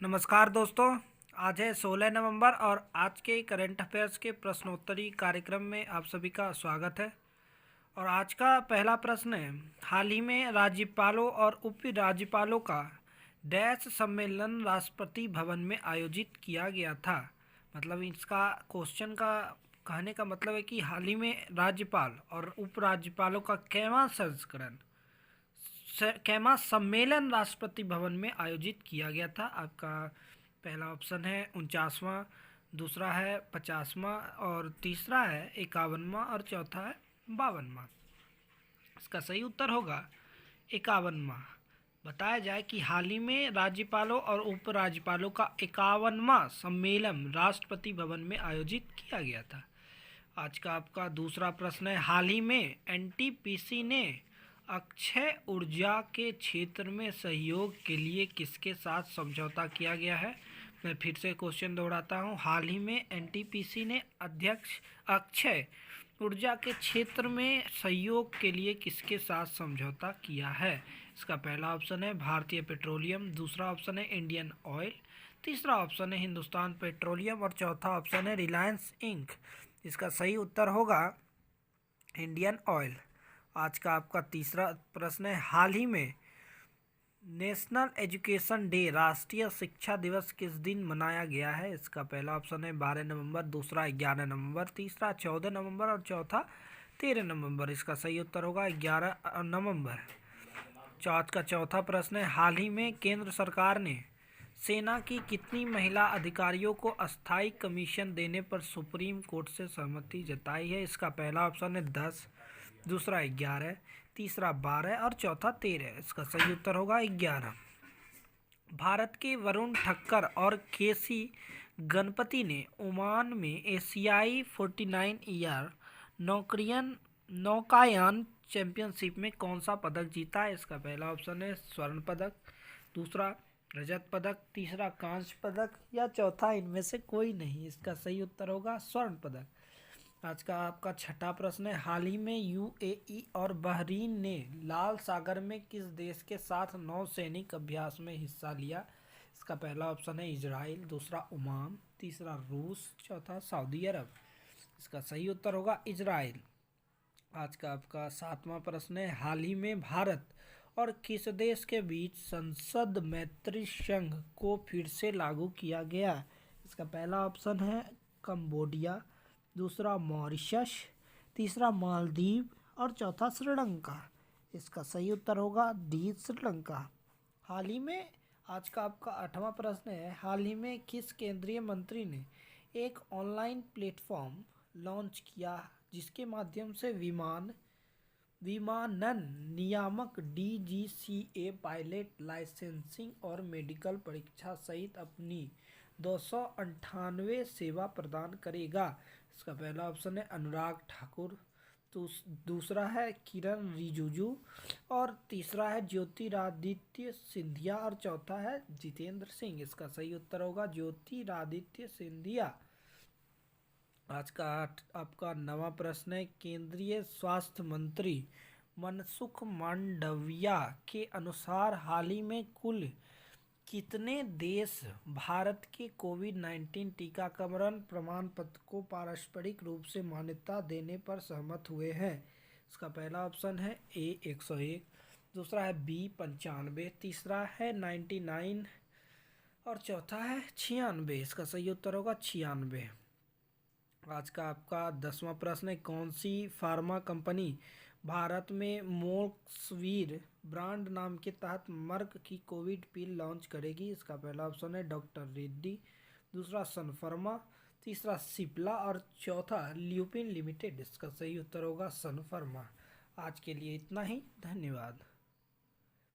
नमस्कार दोस्तों। आज है 16 नवंबर और आज के करंट अफेयर्स के प्रश्नोत्तरी कार्यक्रम में आप सभी का स्वागत है। और आज का पहला प्रश्न है, हाल ही में राज्यपालों और उप राज्यपालों का डैश सम्मेलन राष्ट्रपति भवन में आयोजित किया गया था। मतलब इसका क्वेश्चन का कहने का मतलब है कि हाल ही में राज्यपाल और उप राज्यपालों का कैमा सम्मेलन राष्ट्रपति भवन में आयोजित किया गया था। आपका पहला ऑप्शन है 49वां, दूसरा है 50वां और तीसरा है 51वां और चौथा है 52वां। इसका सही उत्तर होगा 51वां। बताया जाए कि हाल ही में राज्यपालों और उप राज्यपालों का 51वां सम्मेलन राष्ट्रपति भवन में आयोजित किया गया था। आज का आपका दूसरा प्रश्न है, हाल ही में एनटीपीसी ने अक्षय ऊर्जा के क्षेत्र में सहयोग के लिए किसके साथ समझौता किया गया है। मैं फिर से क्वेश्चन दोहराता हूँ, हाल ही में एनटीपीसी ने अक्षय ऊर्जा के क्षेत्र में सहयोग के लिए किसके साथ समझौता किया है। इसका पहला ऑप्शन है भारतीय पेट्रोलियम, दूसरा ऑप्शन है इंडियन ऑयल, तीसरा ऑप्शन है हिंदुस्तान पेट्रोलियम और चौथा ऑप्शन है रिलायंस इंक। इसका सही उत्तर होगा इंडियन ऑयल। आज का आपका तीसरा प्रश्न है, हाल ही में नेशनल एजुकेशन डे राष्ट्रीय शिक्षा दिवस किस दिन मनाया गया है। इसका पहला ऑप्शन है 12 नवंबर, दूसरा 11 नवंबर, तीसरा 14 नवंबर और चौथा 13 नवंबर। इसका सही उत्तर होगा 11 नवंबर। आज का चौथा प्रश्न है, हाल ही में केंद्र सरकार ने सेना की कितनी महिला अधिकारियों को अस्थायी कमीशन देने पर सुप्रीम कोर्ट से सहमति जताई है। इसका पहला ऑप्शन है 10, दूसरा 11, तीसरा 12 और चौथा 13। इसका सही उत्तर होगा 11। भारत के वरुण ठक्कर और केसी गणपति ने ओमान में एशियाई 49 ईयर नौकायान चैंपियनशिप में कौन सा पदक जीता है। इसका पहला ऑप्शन है स्वर्ण पदक, दूसरा रजत पदक, तीसरा कांस्य पदक या चौथा इनमें से कोई नहीं। इसका सही उत्तर होगा स्वर्ण पदक। आज का आपका छठा प्रश्न है, हाल ही में यूएई और बहरीन ने लाल सागर में किस देश के साथ नौसैनिक अभ्यास में हिस्सा लिया। इसका पहला ऑप्शन है इजराइल, दूसरा ओमान, तीसरा रूस, चौथा सऊदी अरब। इसका सही उत्तर होगा इजराइल। आज का आपका सातवां प्रश्न है, हाल ही में भारत और किस देश के बीच संसद मैत्री संघ को फिर से लागू किया गया। इसका पहला ऑप्शन है कंबोडिया, दूसरा मॉरिशस, तीसरा मालदीव और चौथा श्रीलंका। इसका सही उत्तर होगा डी श्रीलंका। हाल ही में आज का आपका आठवां प्रश्न है, हाल ही में किस केंद्रीय मंत्री ने एक ऑनलाइन प्लेटफॉर्म लॉन्च किया जिसके माध्यम से विमानन नियामक डीजीसीए पायलट लाइसेंसिंग और मेडिकल परीक्षा सहित अपनी 298 सेवा प्रदान करेगा। इसका पहला ऑप्शन है अनुराग ठाकुर, दूसरा है किरण रिजिजू और तीसरा है ज्योतिरादित्य सिंधिया और चौथा है जितेंद्र सिंह। इसका सही उत्तर होगा ज्योतिरादित्य सिंधिया। आज का आपका नवा प्रश्न है, केंद्रीय स्वास्थ्य मंत्री मनसुख मांडविया के अनुसार हाल ही में कुल कितने देश भारत के कोविड-19 टीकाकरण प्रमाण पत्र को पारस्परिक रूप से मान्यता देने पर सहमत हुए हैं। इसका पहला ऑप्शन है ए 101, दूसरा है बी 95, तीसरा है 99 और चौथा है 96। इसका सही उत्तर होगा 96। आज का आपका 10वां प्रश्न है, कौन सी फार्मा कंपनी भारत में मोक्सवीर ब्रांड नाम के तहत मर्क की कोविड पिल लॉन्च करेगी। इसका पहला ऑप्शन है डॉक्टर रेड्डी, दूसरा सन फार्मा, तीसरा सिप्ला और चौथा ल्यूपिन लिमिटेड। इसका सही उत्तर होगा सन फार्मा। आज के लिए इतना ही, धन्यवाद।